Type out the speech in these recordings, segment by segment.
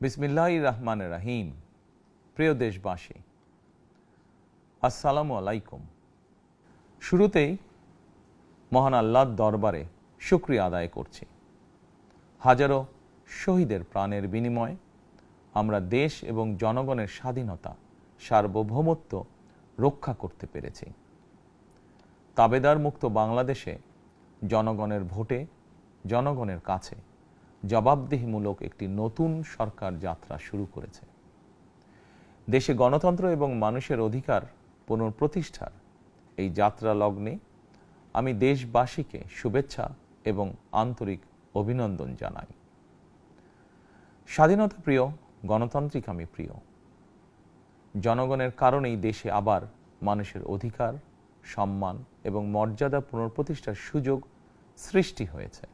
বিসমিল্লাহির রহমানির রহিম। প্রিয় দেশবাসী, আসসালামু আলাইকুম। শুরুতেই মহান আল্লাহর দরবারে শুকরিয়া আদায় করছি। হাজারো শহীদের প্রাণের বিনিময়ে আমরা দেশ এবং জনগণের স্বাধীনতা, সার্বভৌমত্ব রক্ষা করতে পেরেছি। তাবেদার মুক্ত বাংলাদেশে জনগণের ভোটে জনগণের কাছে জবাবদিহিমূলক একটি নতুন সরকার যাত্রা শুরু করেছে। দেশে গণতন্ত্র এবং মানুষের অধিকার পুনঃপ্রতিষ্ঠার এই যাত্রা লগ্নে আমি দেশবাসীকে শুভেচ্ছা এবং আন্তরিক অভিনন্দন জানাই। স্বাধীনতা প্রিয়, গণতান্ত্রিক আমি প্রিয়। জনগণের কারণেই দেশে আবার মানুষের অধিকার, সম্মান এবং মর্যাদা পুনঃপ্রতিষ্ঠার সুযোগ সৃষ্টি হয়েছে।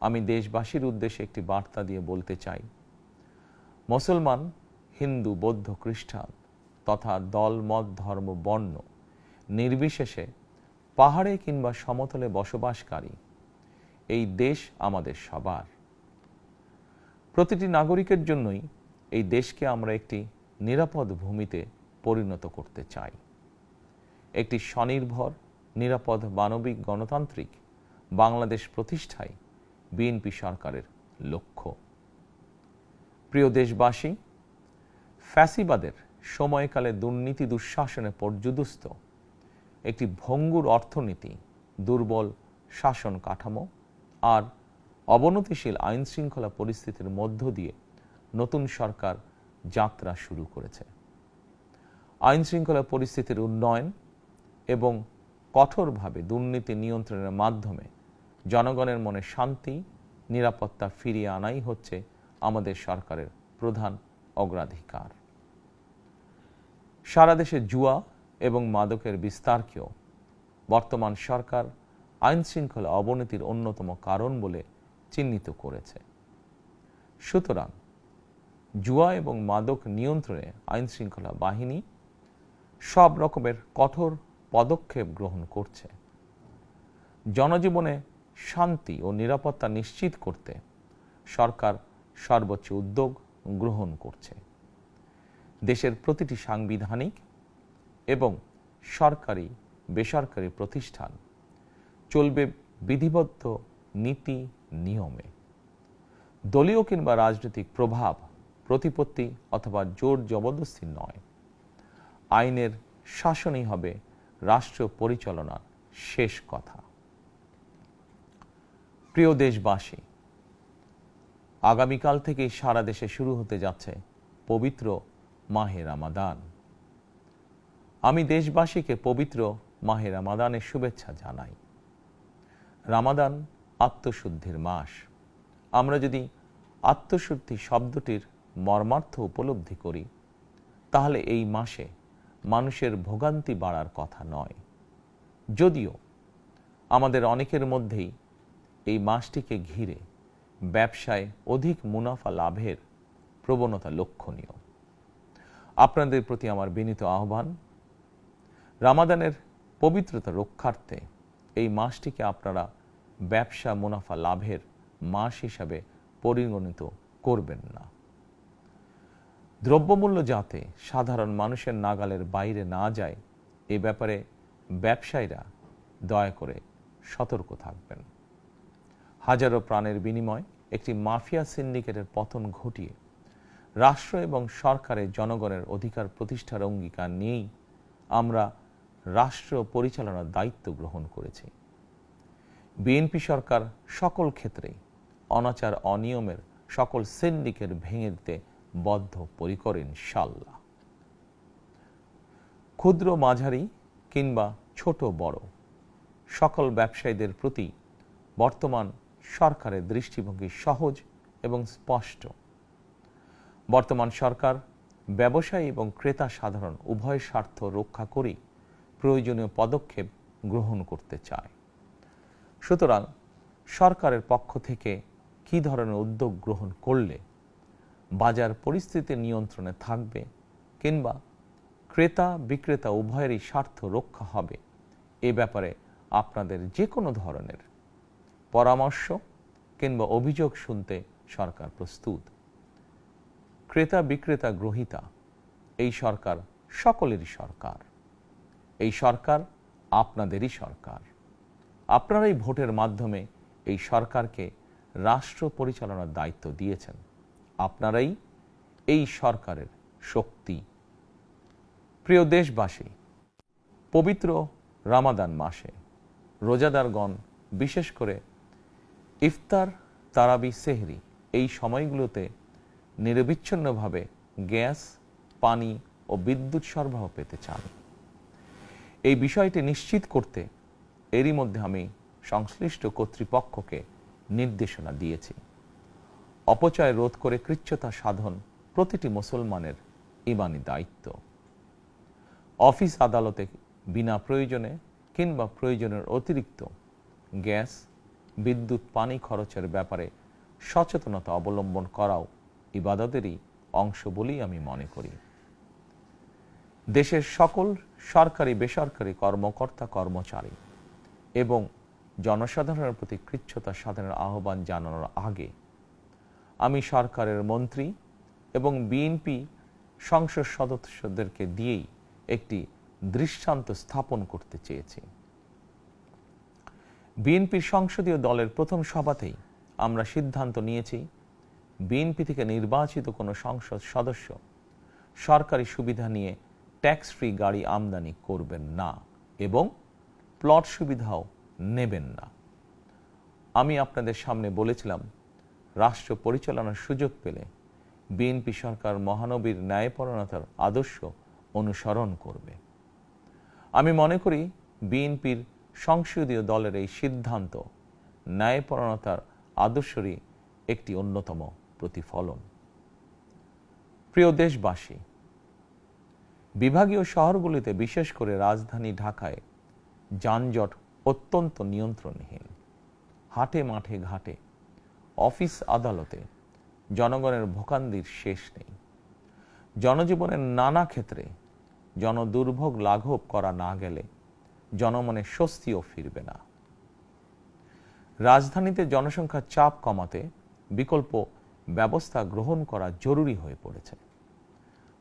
আমি দেশবাসীর উদ্দেশ্যে একটি বার্তা দিয়ে বলতে চাই, মুসলমান, হিন্দু, বৌদ্ধ, খ্রিস্টান তথা দল, মত, ধর্ম, বর্ণ নির্বিশেষে পাহাড়ে কিংবা সমতলে বসবাসকারী এই দেশ আমাদের সবার। প্রতিটি নাগরিকের জন্যই এই দেশকে আমরা একটি নিরাপদ ভূমিতে পরিণত করতে চাই। একটি স্বনির্ভর, নিরাপদ, মানবিক, গণতান্ত্রিক বাংলাদেশ প্রতিষ্ঠায় বিএনপি সরকারের লক্ষ্য। প্রিয় দেশবাসী, ফ্যাসিবাদের সময়কালে দুর্নীতি দুঃশাসনে পর্যুদস্ত একটি ভঙ্গুর অর্থনীতি, দুর্বল শাসন কাঠামো আর অবনতিশীল আইন শৃঙ্খলা পরিস্থিতির মধ্য দিয়ে নতুন সরকার যাত্রা শুরু করেছে। আইন শৃঙ্খলা পরিস্থিতির উন্নয়ন এবং কঠোরভাবে দুর্নীতি নিয়ন্ত্রণের মাধ্যমে জনগণের মনে শান্তি, নিরাপত্তা ফিরিয়ে আনাই হচ্ছে আমাদের সরকারের প্রধান অগ্রাধিকার। সারা দেশে জুয়া এবং মাদকের বিস্তারকেও বর্তমান সরকার আইন শৃঙ্খলা অবনতির অন্যতম কারণ বলে চিহ্নিত করেছে। সুতরাং জুয়া এবং মাদক নিয়ন্ত্রণে আইন শৃঙ্খলা বাহিনী সব রকমের কঠোর পদক্ষেপ গ্রহণ করছে। জনজীবনে শান্তি ও নিরাপত্তা নিশ্চিত করতে সরকার সর্বোচ্চ উদ্যোগ গ্রহণ করছে। দেশের প্রতিটি সাংবিধানিক এবং সরকারি বেসরকারি প্রতিষ্ঠান চলবে বিধিবদ্ধ নীতি নিয়মে। দলীয় কিংবা রাজনৈতিক প্রভাব, প্রতিপত্তি অথবা জোর জবরদস্তি নয়। আইনের শাসনই হবে রাষ্ট্র পরিচালনার শেষ কথা। প্রিয় দেশবাসী, আগামীকাল থেকেই সারা দেশে শুরু হতে যাচ্ছে পবিত্র মাহে রমাদান। আমি দেশবাসীকে পবিত্র মাহে রমাদানের শুভেচ্ছা জানাই। রমাদান আত্মশুদ্ধির মাস। আমরা যদি আত্মশুদ্ধি শব্দটির মর্মার্থ উপলব্ধি করি, তাহলে এই মাসে মানুষের ভোগান্তি বাড়ার কথা নয়। যদিও আমাদের অনেকের মধ্যেই এই মাসটিকে ঘিরে ব্যবসায় অধিক মুনাফা লাভের প্রবণতা লক্ষণীয়। আপনাদের প্রতি আমার বিনীত আহ্বান, রমাদানের পবিত্রতা রক্ষার্থে এই মাসটিকে আপনারা ব্যবসা মুনাফা লাভের মাস হিসাবে পরিগণিত করবেন না। দ্রব্যমূল্য যাতে সাধারণ মানুষের নাগালের বাইরে না যায়, এ ব্যাপারে ব্যবসায়ীরা দয়া করে সতর্ক থাকবেন। হাজারো প্রাণের বিনিময়ে একটি মাফিয়া সিন্ডিকেটের পতন ঘটিয়ে রাষ্ট্র এবং সরকারের জনগণের অধিকার প্রতিষ্ঠার অঙ্গীকার নিয়েই আমরা রাষ্ট্র পরিচালনার দায়িত্ব গ্রহণ করেছি। বিএনপি সরকার সকল ক্ষেত্রেই অনাচার অনিয়মের সকল সিন্ডিকেট ভেঙে দিতে বদ্ধপরিকর ইনশাআল্লাহ। ক্ষুদ্র, মাঝারি কিংবা ছোট বড় সকল ব্যবসায়ীদের প্রতি বর্তমান সরকারের দৃষ্টিভঙ্গি সহজ এবং স্পষ্ট। বর্তমান সরকার ব্যবসায়ী এবং ক্রেতা সাধারণ উভয় স্বার্থ রক্ষা করেই প্রয়োজনীয় পদক্ষেপ গ্রহণ করতে চায়। সুতরাং সরকারের পক্ষ থেকে কী ধরনের উদ্যোগ গ্রহণ করলে বাজার পরিস্থিতি নিয়ন্ত্রণে থাকবে কিংবা ক্রেতা বিক্রেতা উভয়েরই স্বার্থ রক্ষা হবে, এ ব্যাপারে আপনাদের যে কোনো ধরনের পরামর্শ কিংবা অভিযোগ শুনতে সরকার প্রস্তুত। ক্রেতা বিক্রেতা গ্রহীতা, এই সরকার সকলেরই সরকার। এই সরকার আপনাদেরই সরকার। আপনারাই ভোটের মাধ্যমে এই সরকারকে রাষ্ট্র পরিচালনার দায়িত্ব দিয়েছেন। আপনারাই এই সরকারের শক্তি। প্রিয় দেশবাসী, পবিত্র রামাদান মাসে রোজাদারগণ বিশেষ করে ইফতার, তারাবি, সেহরি এই সময়গুলোতে নিরবিচ্ছিন্নভাবে গ্যাস, পানি ও বিদ্যুৎ সরবরাহ পেতে চান। এই বিষয়টি নিশ্চিত করতে এরই মধ্যে আমি সংশ্লিষ্ট কর্তৃপক্ষকে নির্দেশনা দিয়েছি। অপচয় রোধ করে কৃচ্ছ্রতা সাধন প্রতিটি মুসলমানের ঈমানি দায়িত্ব। অফিস আদালতে বিনা প্রয়োজনে কিংবা প্রয়োজনের অতিরিক্ত গ্যাস, বিদ্যুৎ, পানি খরচের ব্যাপারে সচেতনতা অবলম্বন করাও ইবাদতেরই অংশ বলেই আমি মনে করি। দেশের সকল সরকারি বেসরকারি কর্মকর্তা কর্মচারী এবং জনসাধারণের প্রতি কৃচ্ছ্রতা সাধনের আহ্বান জানানোর আগে আমি সরকারের মন্ত্রী এবং বিএনপি সংসদ সদস্যদেরকে দিয়েই একটি দৃষ্টান্ত স্থাপন করতে চেয়েছি। বিএনপির সংসদীয় দলের প্রথম সভাতেই আমরা সিদ্ধান্ত নিয়েছি, বিএনপি থেকে নির্বাচিত কোনো সংসদ সদস্য সরকারি সুবিধা নিয়ে ট্যাক্স ফ্রি গাড়ি আমদানি করবেন না এবং প্লট সুবিধাও নেবেন না। আমি আপনাদের সামনে বলেছিলাম, রাষ্ট্র পরিচালনার সুযোগ পেলে বিএনপি সরকার মহানবীর ন্যায়পরায়ণতার আদর্শ অনুসরণ করবে। আমি মনে করি বিএনপির সংসদীয় দলের এই সিদ্ধান্ত ন্যায়পরায়ণতার আদর্শেরই একটি অন্যতম প্রতিফলন। প্রিয় দেশবাসী, বিভাগীয় শহরগুলিতে বিশেষ করে রাজধানী ঢাকায় যানজট অত্যন্ত নিয়ন্ত্রণহীন। হাটে মাঠে ঘাটে, অফিস আদালতে জনগণের ভোগান্তির শেষ নেই। জনজীবনের নানা ক্ষেত্রে জনদুর্ভোগ লাঘব করা না গেলে জনমনে স্বস্তিও ফিরবে না। রাজধানীতে জনসংখ্যার চাপ কমাতে বিকল্প ব্যবস্থা গ্রহণ করা জরুরি হয়ে পড়েছে।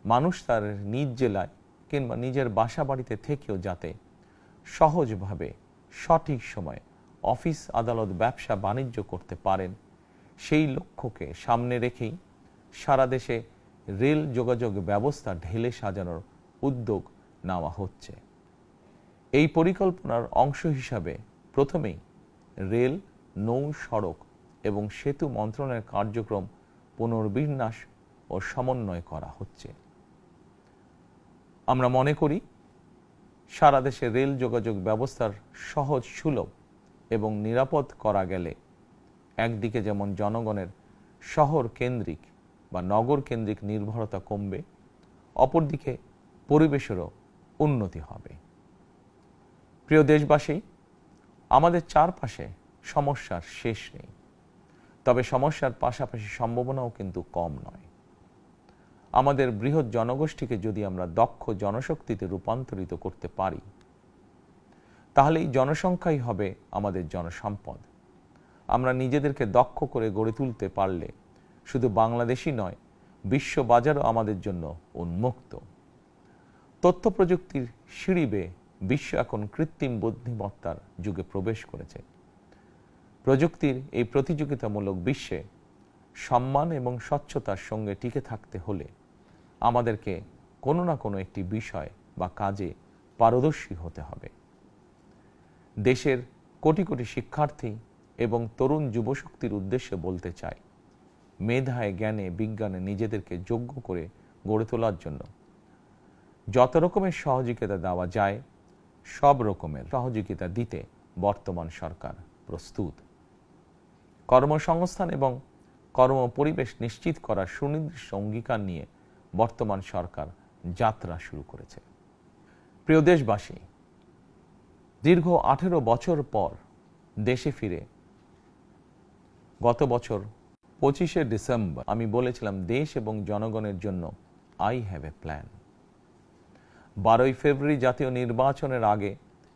মানুষ তার নিজ জেলায় কিংবা নিজের বাসা বাড়িতে থেকেও যাতে সহজভাবে সঠিক সময়ে অফিস, আদালত, ব্যবসা বাণিজ্য করতে পারেন, সেই লক্ষ্যকে সামনে রেখেই সারা দেশে রেল যোগাযোগ ব্যবস্থা ঢেলে সাজানোর উদ্যোগ নেওয়া হচ্ছে। এই পরিকল্পনার অংশ হিসাবে প্রথমেই রেল, নৌ, সড়ক এবং সেতু মন্ত্রণালয়ের কার্যক্রম পুনর্বিন্যাস ও সমন্বয় করা হচ্ছে। আমরা মনে করি সারা দেশে রেল যোগাযোগ ব্যবস্থার সহজ, সুলভ এবং নিরাপদ করা গেলে একদিকে যেমন জনগণের শহর কেন্দ্রিক বা নগর কেন্দ্রিক নির্ভরতা কমবে, অপরদিকে পরিবেশেরও উন্নতি হবে। প্রিয় দেশবাসী, আমাদের চারপাশে সমস্যার শেষ নেই, তবে সমস্যার পাশাপাশি সম্ভাবনাও কিন্তু কম নয়। আমাদের বৃহৎ জনগোষ্ঠীকে যদি আমরা দক্ষ জনশক্তিতে রূপান্তরিত করতে পারি, তাহলে এই জনসংখ্যাই হবে আমাদের জনসম্পদ। আমরা নিজেদেরকে দক্ষ করে গড়ে তুলতে পারলে শুধু বাংলাদেশই নয়, বিশ্ব বাজারও আমাদের জন্য উন্মুক্ত। তথ্য প্রযুক্তির সিঁড়ি বেয়ে বিশ্ব এখন কৃত্রিম বুদ্ধিমত্তার যুগে প্রবেশ করেছে। প্রযুক্তির এই প্রতিযোগিতামূলক বিশ্বে সম্মান এবং স্বচ্ছতার সঙ্গে টিকে থাকতে হলে আমাদেরকে কোনো না কোনো একটি বিষয় বা কাজে পারদর্শী হতে হবে। দেশের কোটি কোটি শিক্ষার্থী এবং তরুণ যুবশক্তির উদ্দেশ্যে বলতে চাই, মেধায়, জ্ঞানে, বিজ্ঞানে নিজেদেরকে যোগ্য করে গড়ে তোলার জন্য যত রকমের সহযোগিতা দেওয়া যায় সব রকমের সহযোগিতা দিতে বর্তমান সরকার প্রস্তুত। কর্মসংস্থান এবং কর্মপরিবেশ নিশ্চিত করার সুনির্দিষ্ট অঙ্গীকার নিয়ে বর্তমান সরকার যাত্রা শুরু করেছে। প্রিয় দেশবাসী, দীর্ঘ 18 বছর পর দেশে ফিরে গত বছর 25শে ডিসেম্বর আমি বলেছিলাম, দেশ এবং জনগণের জন্য আই হ্যাভ এ প্ল্যান। 12ই ফেব্রুয়ারি জাতীয় নির্বাচনের আগে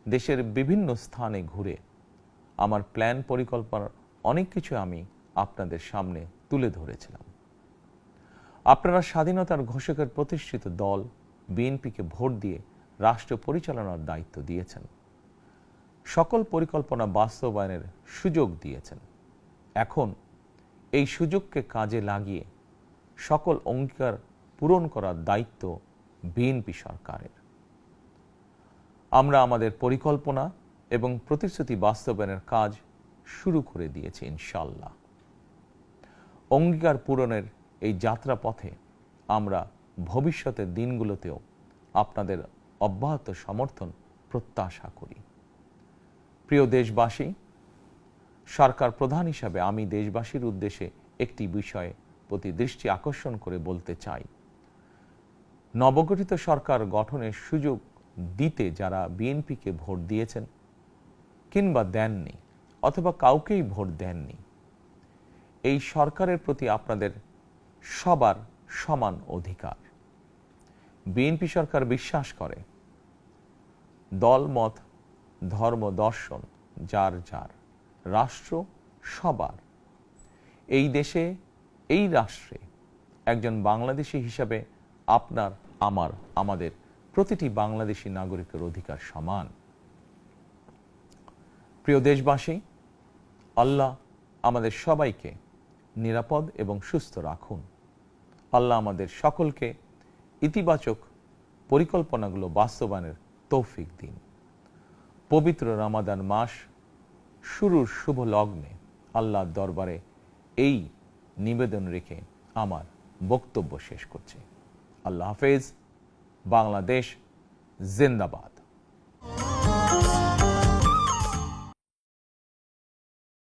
দেশের বিভিন্ন স্থানে ঘুরে আমার প্ল্যান, পরিকল্পনার অনেক কিছু আমি আপনাদের সামনে তুলে ধরেছিলাম। আপনারা স্বাধীনতার ঘোষকের প্রতিষ্ঠিত দল বিএনপিকে ভোট দিয়ে রাষ্ট্র পরিচালনার দায়িত্ব দিয়েছেন, সকল পরিকল্পনা বাস্তবায়নের সুযোগ দিয়েছেন। এখন এই সুযোগকে কাজে লাগিয়ে সকল অঙ্গীকার পূরণ করার দায়িত্ব বিএনপি সরকারের। আমরা আমাদের পরিকল্পনা এবং প্রতিশ্রুতি বাস্তবায়নের কাজ শুরু করে দিয়েছি ইনশাআল্লাহ। অঙ্গীকার পূরণের এই যাত্রাপথে আমরা ভবিষ্যতের দিনগুলোতেও আপনাদের অব্যাহত সমর্থন প্রত্যাশা করি। প্রিয় দেশবাসী, সরকার প্রধান হিসাবে আমি দেশবাসীর উদ্দেশ্যে একটি বিষয়ে প্রতি দৃষ্টি আকর্ষণ করে বলতে চাই। নবগঠিত সরকার গঠনের সুযোগ দিতে যারা বিএনপিকে ভোট দিয়েছেন কিংবা দেননি অথবা কাউকেই ভোট দেননি, এই সরকারের প্রতি আপনাদের সবার সমান অধিকার। বিএনপি সরকার বিশ্বাস করে দল মত ধর্ম দর্শন যার যার, রাষ্ট্র সবার। এই দেশে এই রাষ্ট্রে একজন বাংলাদেশী হিসাবে আপনার আমার আমাদের প্রতিটি বাংলাদেশী নাগরিকের অধিকার সমান। প্রিয় দেশবাসী, আল্লাহ আমাদের সবাইকে নিরাপদ এবং সুস্থ রাখুন। আল্লাহ আমাদের সকলকে ইতিবাচক পরিকল্পনাগুলো বাস্তবায়নের তৌফিক দিন। পবিত্র রমাদান মাস শুরুর শুভ লগ্নে আল্লাহর দরবারে এই নিবেদন রেখে আমার বক্তব্য শেষ করছি। আল্লাহ হাফেজ। বাংলাদেশ জিন্দাবাদ।